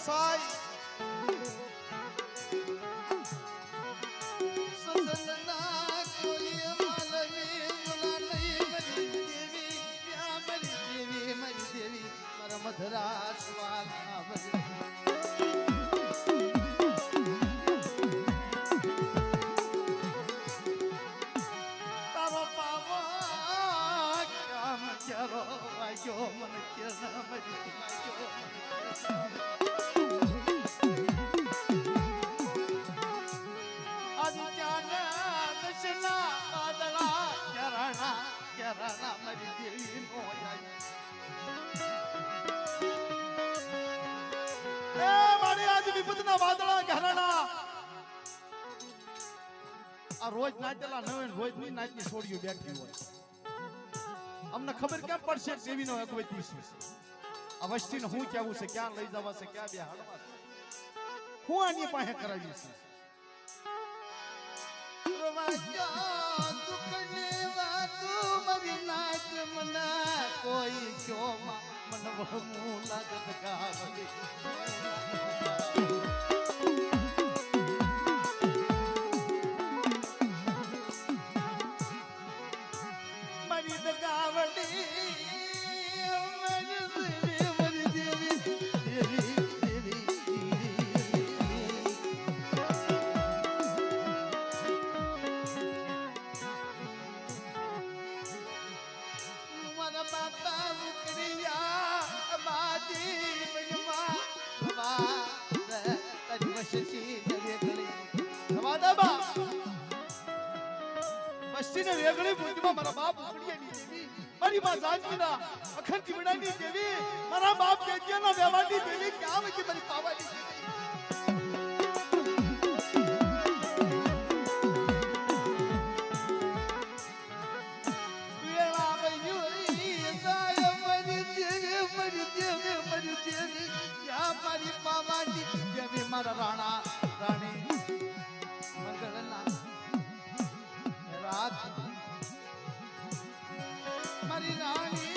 વેસાય સસલના કોઈ માલવી મુલા નહીં મરી દેવી યા મરી દેવી મારા મધરા સ્વાલા બરી વાગ્યો મને કેના મરી વાગ્યો આજ જાના દશના વાદળા ઘરાણા મરી દેવી નો એ મારી આજ વિપતના વાદળા ઘરાણા આ રોજ નાચેલા નવે રોજ ની નાચની છોડીઓ બેઠી હોય અમને ખબર કેમ પડશે દેવીનો અગવતી છે આ વસ્તીને હું કેવું છે ક્યાં લઈ જવા છે ક્યાં બેહાડવા છે હું આની પાસે કરાવી છે કોઈ ક્યો મન બહુ લાગત ગાવલી વસ્તીને વેગળી ભૂજમાં મારા બાપ ઉકડીયાની દેવી મારી માં જાનકીના અખંડ જીવડાની દેવી મારા બાપ કેજ્યાના વ્યવહારની દેવી ક્યાં વચ્ચે મારી પાવાની વેળા વયું જાય મરી દેવી ક્યાં મારી પાવાની દેવી મારા રાણા રાણી મંગળના મારી રાણી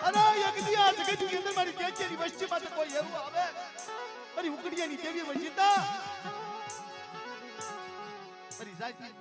અરે યજ્ઞ આ જગતની અંદર મારી કેચેરી વસ્તી માં કોઈ એવું આવે મારી ઉકડીયાની દેવી વંજિતા મારી જાતિ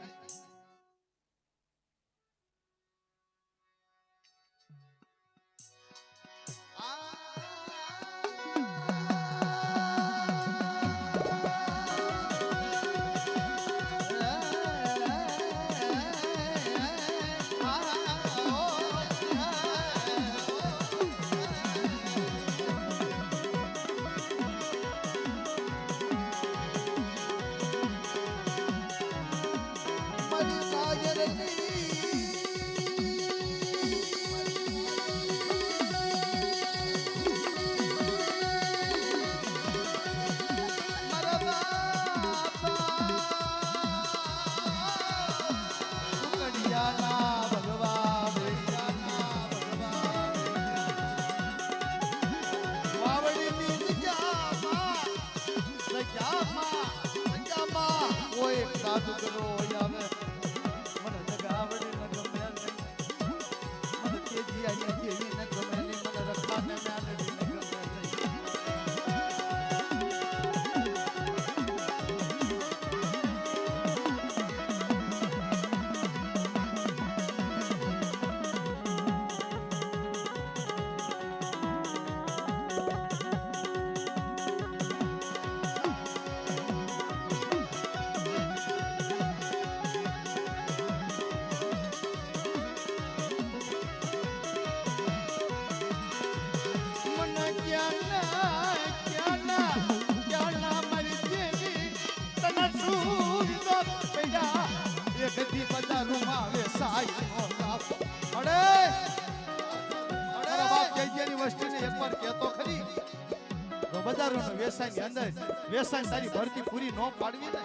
વેસાઈ તારી ભરતી પૂરી નો પાડવી ને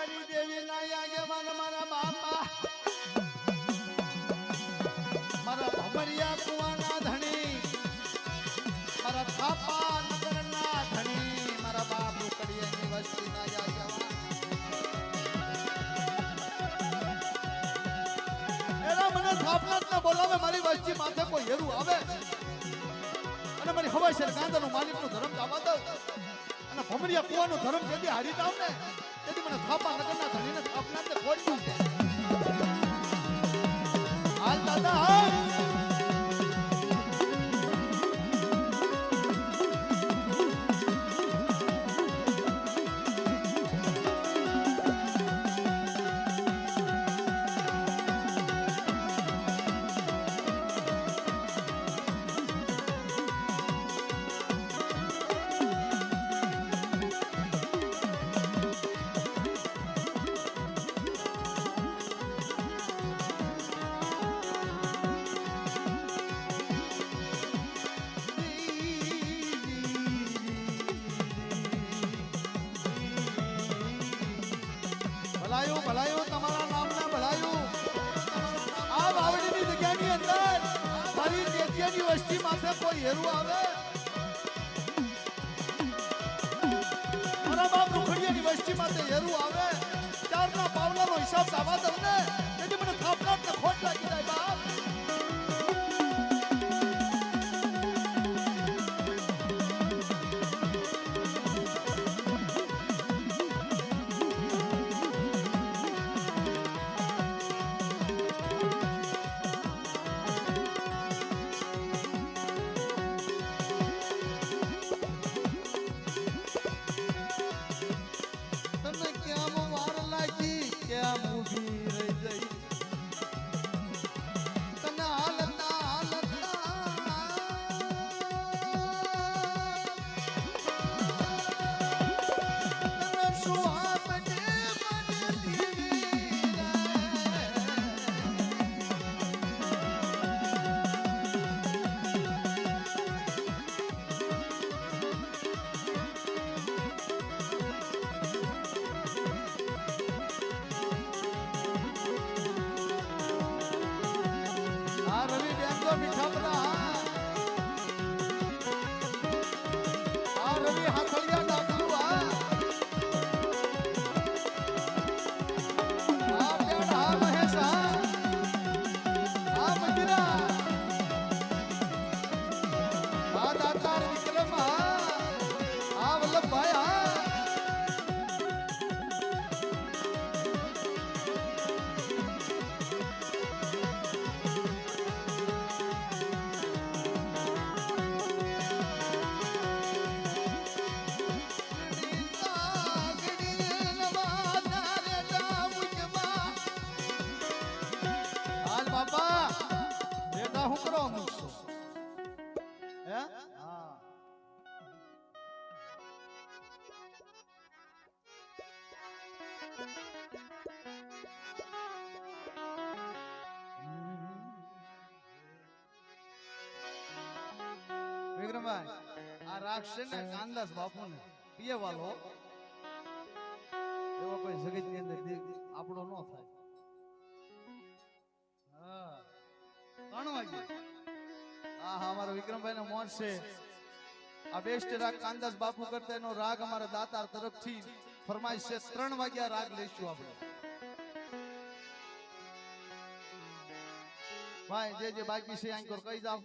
મારી દેવી ના આગેવાન મારા બાપા મારા ભમરિયા કુવાના ધણી મારા થાપા નગરના ધણી મારા બાપ રોકડિયાની વસ્તીના આગેવાન એના મને થાપનાથને બોલાવે મારી વસ્તી માથે કોઈ હેરું આવે અને મારી હવાઈસર ગાંધાનો માલિકનો ધર્મ જવા દઉં અને ભમરિયા કુવાનો ધર્મ જેથી હારી જાવ ને તેથી મને થાપા નગરના ધણીને થાપનાથને ખોટ નાખે હાલ દાદા હાલ ભલાયું તમારા નામના ભલાયું આ વાવડીની જગ્યાની અંદર મારી જેજિયાની વસ્તી માથે કોઈ હેરું આવે મારા બાપ રૂખડિયાની વસ્તી માથે હેરું આવે ચારના પાવલાનો હિસાબ લાવવા દઉં ને તેથી મને થાપનાથને ખોટ લાગી જાય બાપ વિક્રમભાઈ આ રાગ છે ને કાનદાસ બાપુને પીએ વાલો એવો કોઈ જગતની અંદર આપણો ન થાય હા 3 વાગે હા અમારો વિક્રમભાઈ નો મોજ છે આ બેસ્ટ રાગ કાનદાસ બાપુ કરતા એનો રાગ અમારા દાતાર તરફથી ફરમાઈશ છે 3 વાગ્યા રાગ લઈશું આપણે ભાઈ જે બાકી છે આંકોર કહી જાવ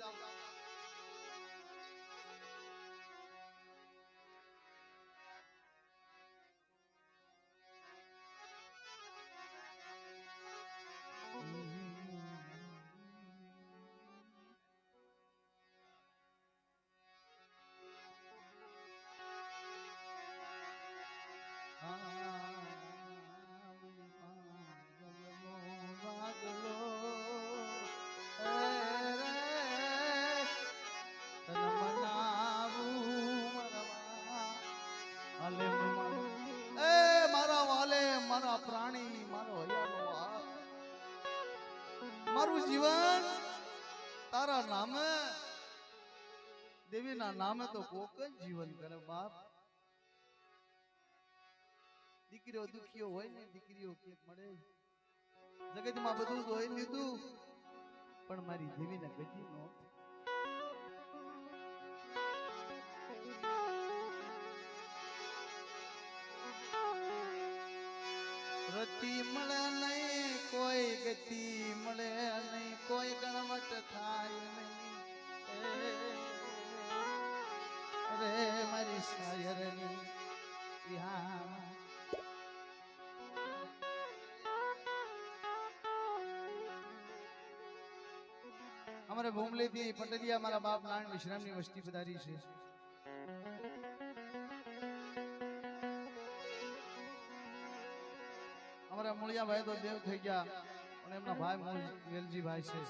પ્રાણી મારો મારું જીવન તારા નામે દેવીના નામે તો કોક જ જીવન કરે બાપ દીકરીઓ દુખીઓ હોય ને દીકરીઓ કે મળે જગતમાં બધું હોય લીધું પણ મારી દેવીને ગતિ નો રતિ મળે નહીં કોઈ ગતિ મળે નહીં કોઈ ગણવટ થાય નહીં રે મારી શાયરની વિહામાં हमारे भूमले थी पटलिया हमारा बाप नारायण विश्राम ની વસ્તી પધારી છે हमारा मुळिया भाई तो देव થઈ ગયા અને એમના ભાઈ વેલજી ભાઈ છે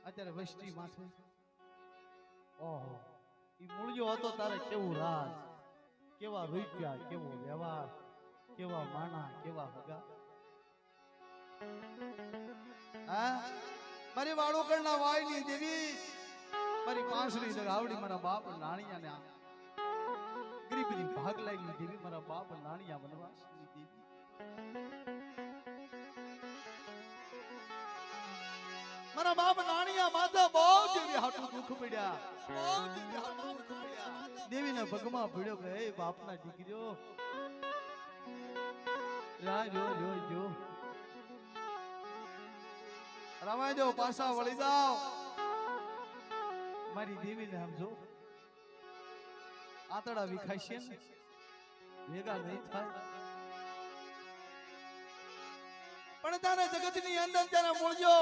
અત્યારે વસ્તી માથે ઓહો ઈ મુળિયો હતો તારે કેવું રાજ કેવા રૂપિયા કેવો વ્યવહાર કેવા માણા કેવા હગા મારી વાળોકરના વાયની દેવી મારી પાંસળી જગાવડી મારા બાપ નાણિયા ને ગરીબની ભાગ લાગી દેવી મારા બાપ નાણિયા વનવાસની દેવી મારા બાપ નાણિયા માથે બહુ દેવી હાટું દુખ પડ્યા બહુ દેવી હાટું દુખ પડ્યા દેવીને ભગમાં પડ્યો કે એ બાપના દીકરીઓ રા જો જો જો રમાઈ જાઓ પાછા વળી જાઓ મારી દેવીને સમજો આતડા વિખાશે ને ભેગા નહીં થાય પણ તારે જગતની અંદર ત્યારે મળજો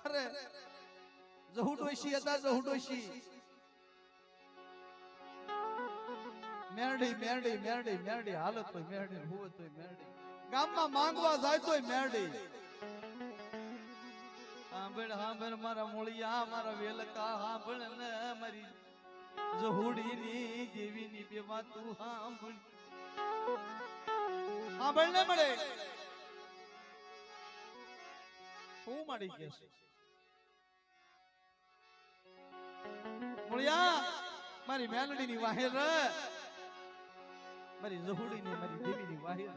અરે જહુડોશી હતા જહુડોશી મેરડી મેરડી મેરડી મેરડી હાલત હોય મેરડી હોત હોય મેરડી ગામમાં માંગવા જાય તોય મેરડી હાંભળ હાંભળ મારા મોળિયા મારા વેલકા હાંભળ ને મારી જહુડીની દેવીની બે વાતું હાંભળ હાંભળ ને મળે હું માડી કેસ મોળિયા મારી મેલડીની વાહે રે મારી જહુડીની મારી દેવીની વાહી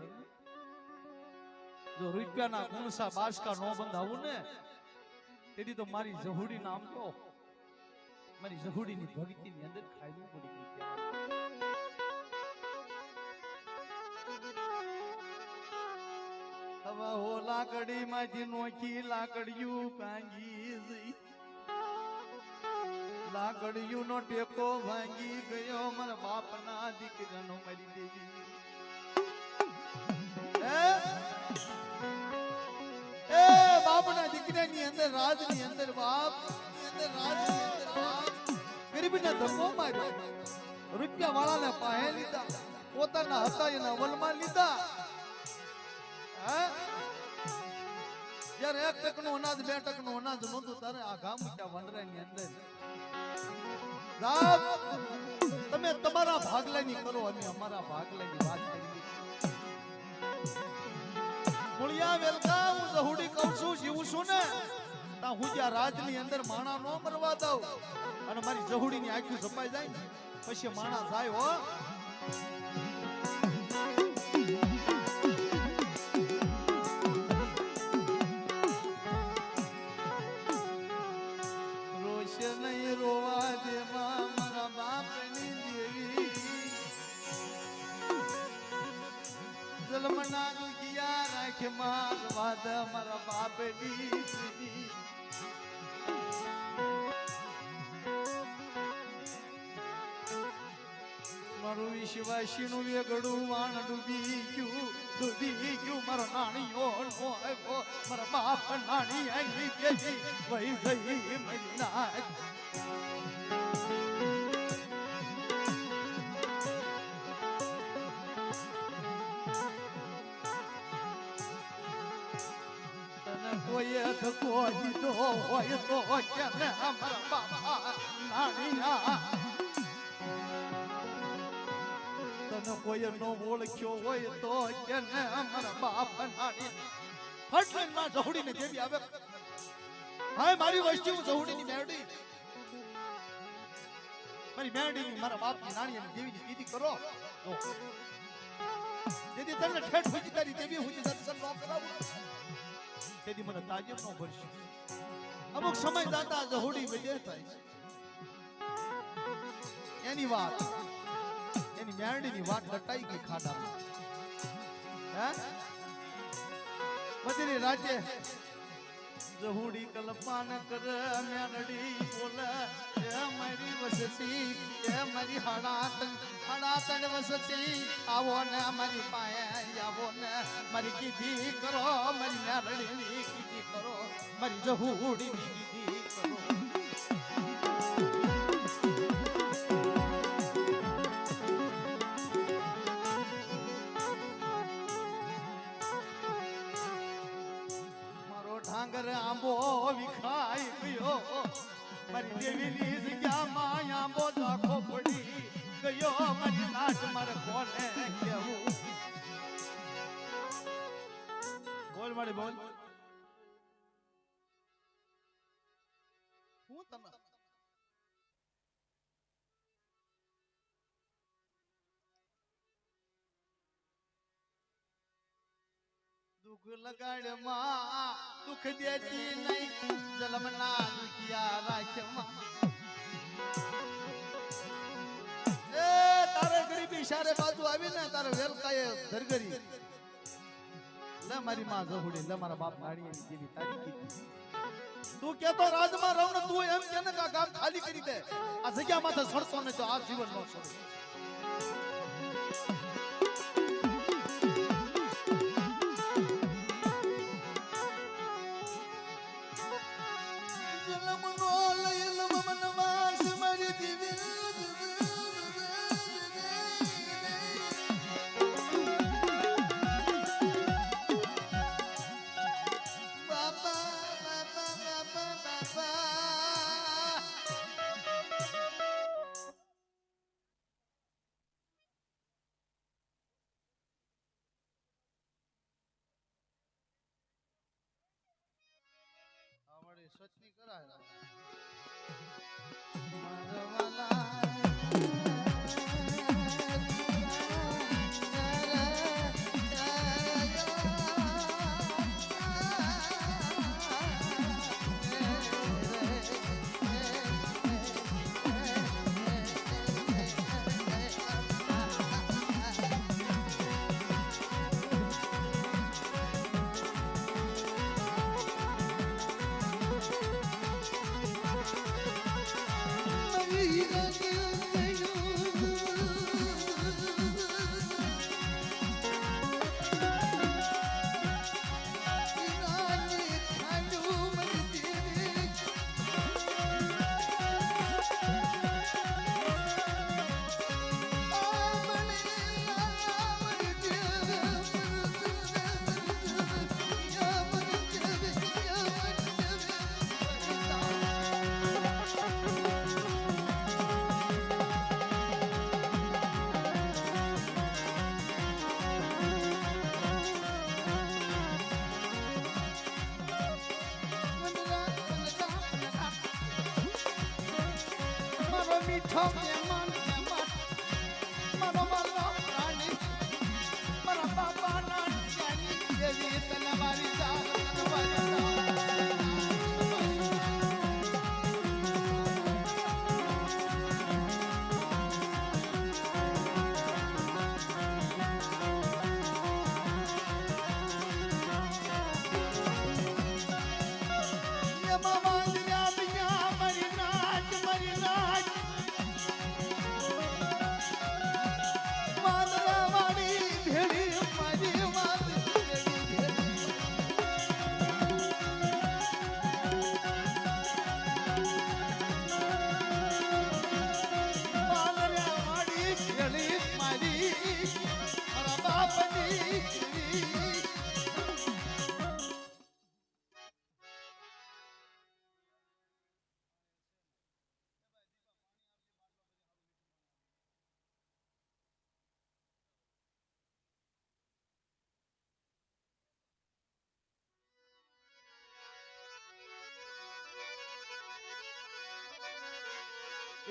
જો રૂપિયાના ગુણસા બાસકા નો બંધાવું ને તેથી તો મારી જહુડી નામ તો મારી જહુડીની ભક્તિની અંદર ખાયલું પડી ગઈ હવે હો લાકડી માંથી નોખી લાકડીયું ભાંગી જઈ લાકડીયું નો ટેકો ભાંગી ગયો મારા બાપના દીકરાનો મારી દેવી એ બાપના દીકરાની અંદર રાજની અંદર બાપ અંદર રાજની અંદર બાપ ગરીબીને ધક્કો માર્યો રૂપિયા વાળાને પાહે લીધા પોતાના હતા એના અવલમાં લીધા જ્યારે 1 ટકનું અનાજ 2 ટકનું અનાજ નહોતું ત્યારે આ ગામ વનરાની અંદર તમે તમારા ભાગલાની કરો અમે અમારા ભાગલાની વાત કરીએ મુળિયા વેલકા હું જહુડી કહું છું જીવું છું ને તા હું જ્યાં રાજની અંદર માણા નો મરવા દઉં અને મારી જહુડીની આંખી સપાઈ જાય ને પછી માણા જાય હો જલમના દુખિયા રાખે મારવા દ મારા બાપની મારું વિશ્વાસીનું વેગડું વાણ ડૂબી ગયું મારો નાણીઓ નો આવ્યો મારા બાપ નાણી આવી ગઈ વહી ગઈ મહિના કોઈ ધક્કો દીધો હોય તો કેને અમારા બાપા નાણીયા તને કોઈ નો ઓળખ્યો હોય તો કેને અમારા બાપા નાણીયા ફટલેનમાં જહુડીને જેવી આવે હા મારી વસ્તુ જહુડીની મેરડી મારી મેરડીની મારા બાપની નાની અને દેવીની કીધી કરો જો જેથી તમને ઠેઠ હુજી તારી દેવી હુજી દર્શન ન કરાવું તેથી મને તાજબ ન ભરશે અમુક સમય જાતા જહુડી વિજય થાય એની વાત એની મેરડીની વાત લટાઈ ગઈ ખાડામાં હે મધરી રાજે જહુડી કલ્પાન કર મેરડી બોલ એ મારી વસતી એ મારી હડાતન વસતી આવો ને મારી પાયે આવો ને મારી કીધી કરો મારી મેરડીની કીધી કરો મારી જહુડીની કીધી કરો ઢાંગર આંબો વિખાઈ ગયો મારી દેવીની જગ્યામાં આંબો દાખો પડી ગયો મારી નાચ મારે કોને કેવું બોલ મારી બોલ હું તમે દુઃખ લગાડ માં દુઃખ દેતી નહીં જલમના દુખિયા રાખ્યા એ તારે ગરીબી સારે બાજુ આવી ને તારે વેલકાએ ધરગરી લે મારી માં જહુડી લે મારા બાપ નાળીની જેવી તારી કીધી તું કેતો રાજમાં રહું ને તું એમ કે ને કા ગામ ખાલી કરી દે આ જગ્યા માથે સડતો ને તો આ જીવન નો છોડે સચની કરાય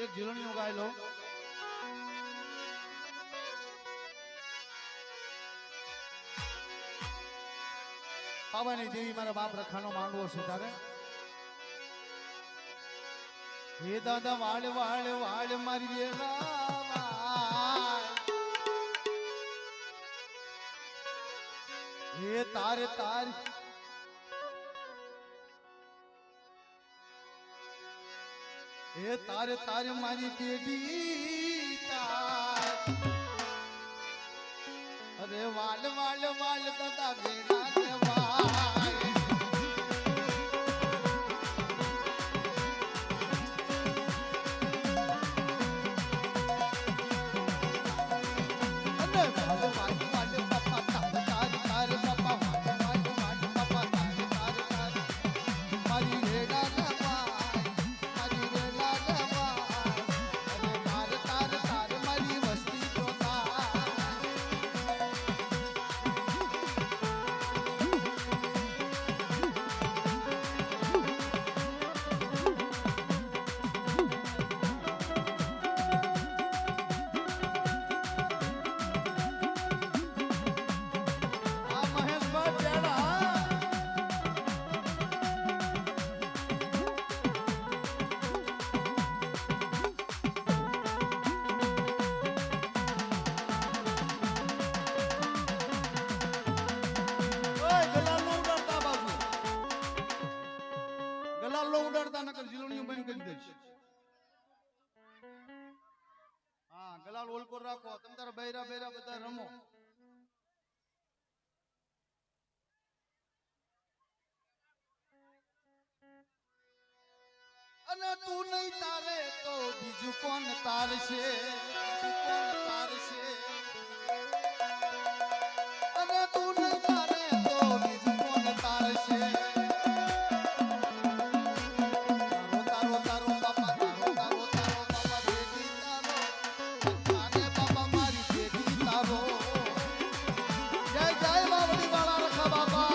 એક ઝીલણીઓ ગાય લો. પાવાની દેવી મારા બાપ રખાનો માંડવો છે તારે. હે દાદા વાળ વાળ વાળ મારી વેલા હે તારે તાર હે તારે તારે મારી બેડી તાર અરે વાલ વાલ વાલ દાદા વેલા દેવાય ગલાલ ઓલકો રાખો તમ તારા બૈરા બૈરા બધા રમો. અને તું નહીં તારે તો બીજું કોણ તારશે અને તું નહીં તારે તો બીજું કોણ તારશે. તારો તારો બાપા તારો તારો તારો બાપા બેટી તારો તારે બાપા મારી બેટી તારો. જય જય બાવડી વાળા રખા બાપા.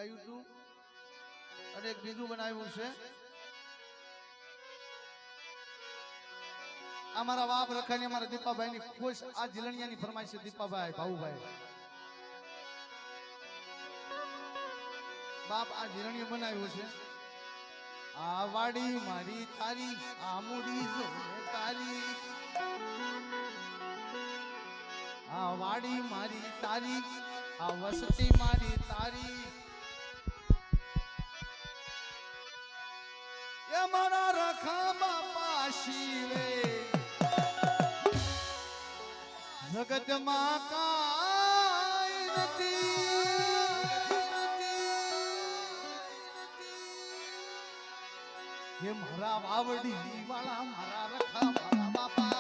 ગાયું હતું અને એક બીજું બનાવ્યું છે. અમારા બાપ રખાની અમારા દીપાભાઈ ની ખુશ આ જીલણિયાની ફરમાઈશ છે. દીપાભાઈ ભાઉભાઈ બાપ આ જીલણિયું બનાવ્યું છે. આ વાડી મારી તારી આ મૂડી જોને તારી આ વાડી મારી તારી આ વસતી મારી તારી એ મારા રખા બાપા શિવે જગતમાં કાંઈ નથી એ મારા વાવડી વાળા મારા રખા મારા બાપા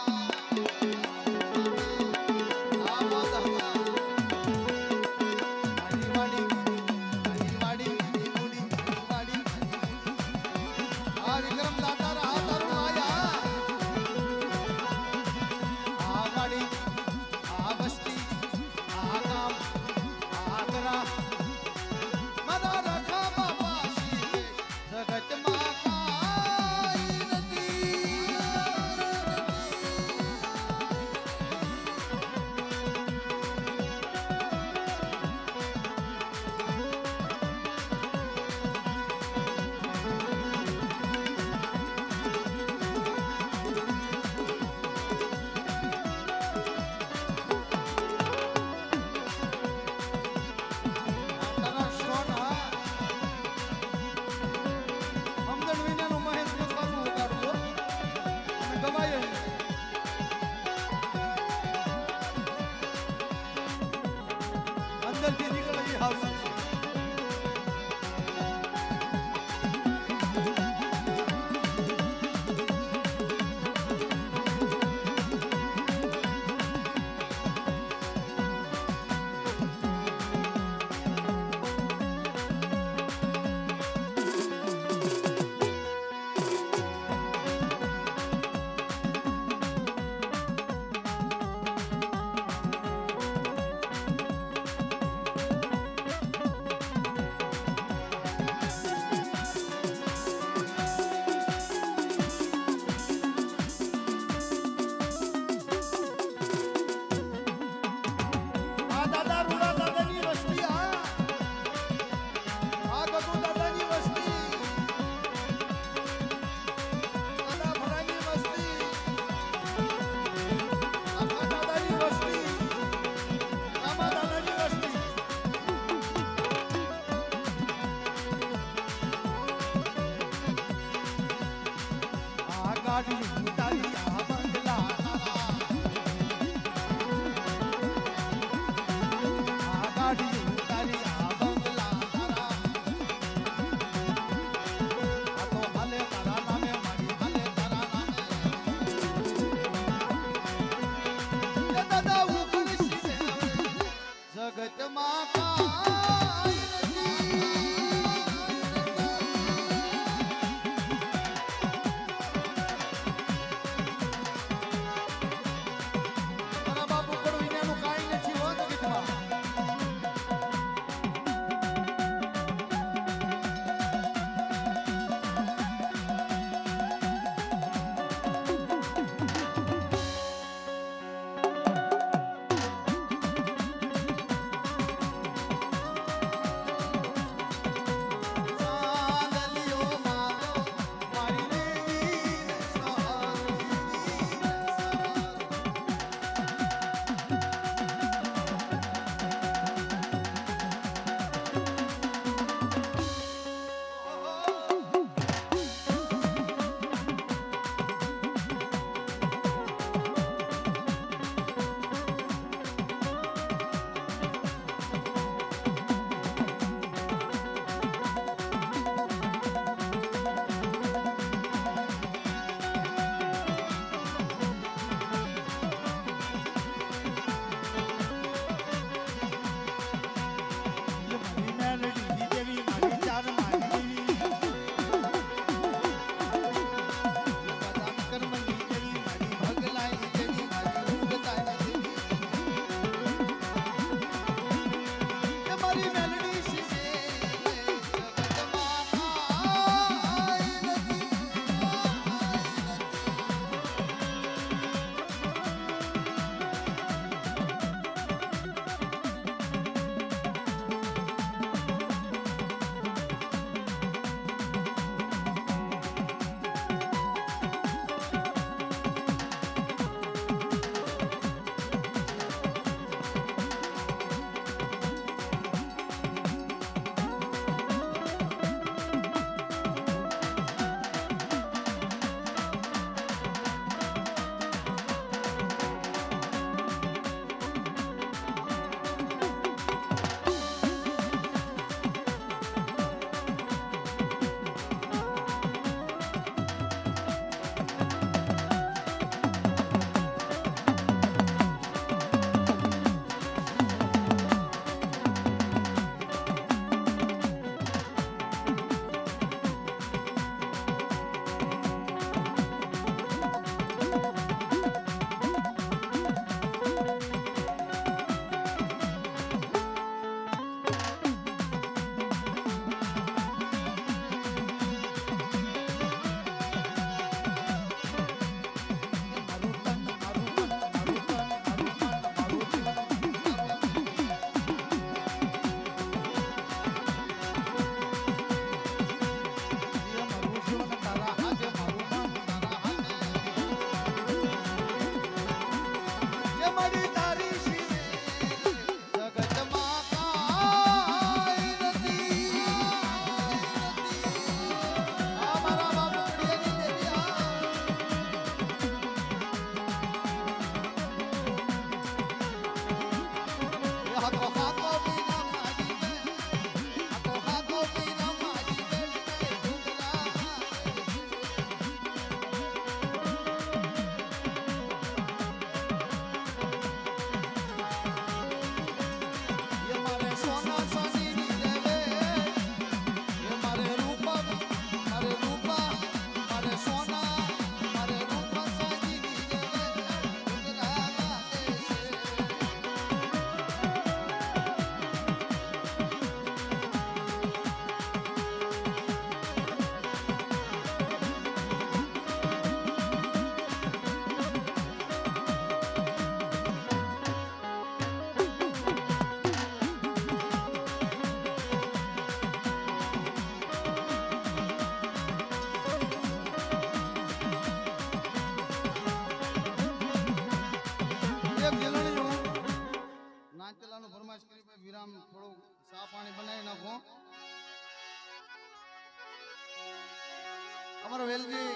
અમારા વેલજી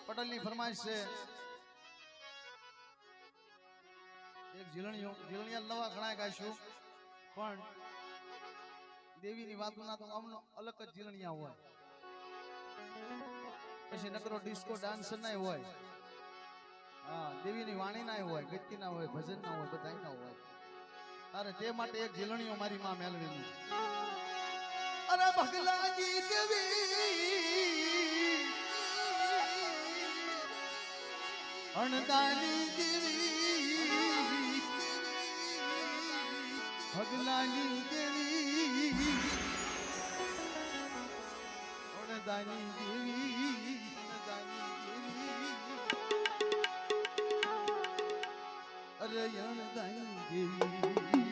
પટેલની ફરમાઈશ છે એક ઝીલણિયા નવા ઘણા ગાઈશું પણ દેવીની વાતોના તો આમનો અલગ જ ઝીલણિયા હોય પછી નકરો ડિસ્કો ડાન્સ ના હોય હા દેવીની વાણી ના હોય ગીતની ના હોય ભજન ના હોય બધાય ના હોય તારે તે માટે એક ઝીલણીઓ મારી માં મેલવીની અરે ભગલાજી દેવી અણદાની દેવી ભગલાની દેવી અણદાની દેવી અરે અણદાની દેવી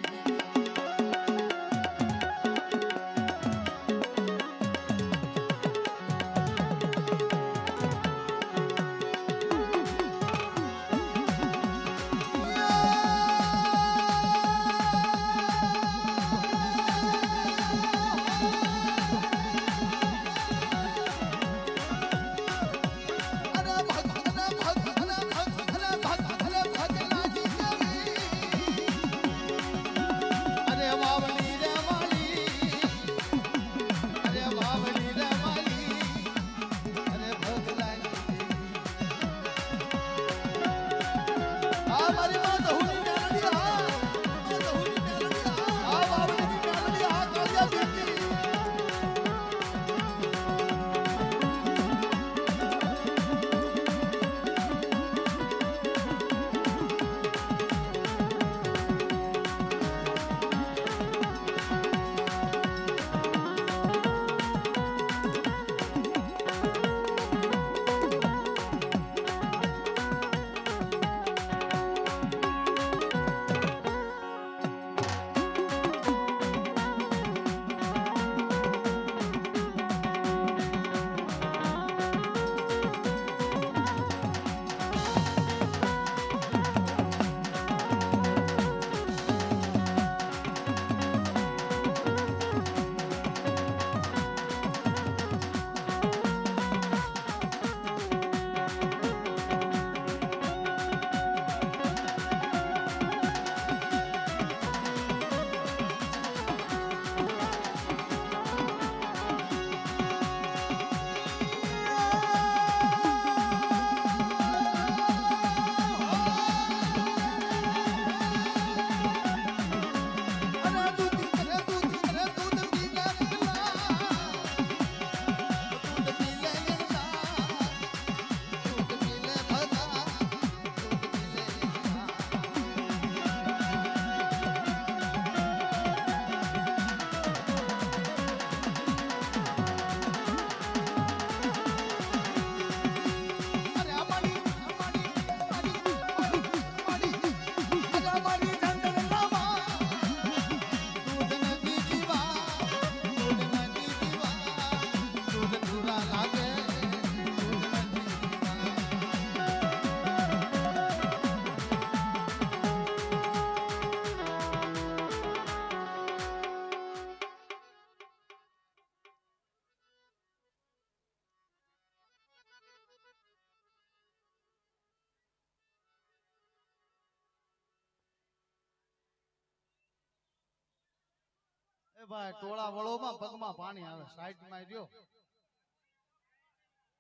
ભાઈ ટોળા વળોમાં પગમાં પાણી આવે સાઈડમાં રહ્યો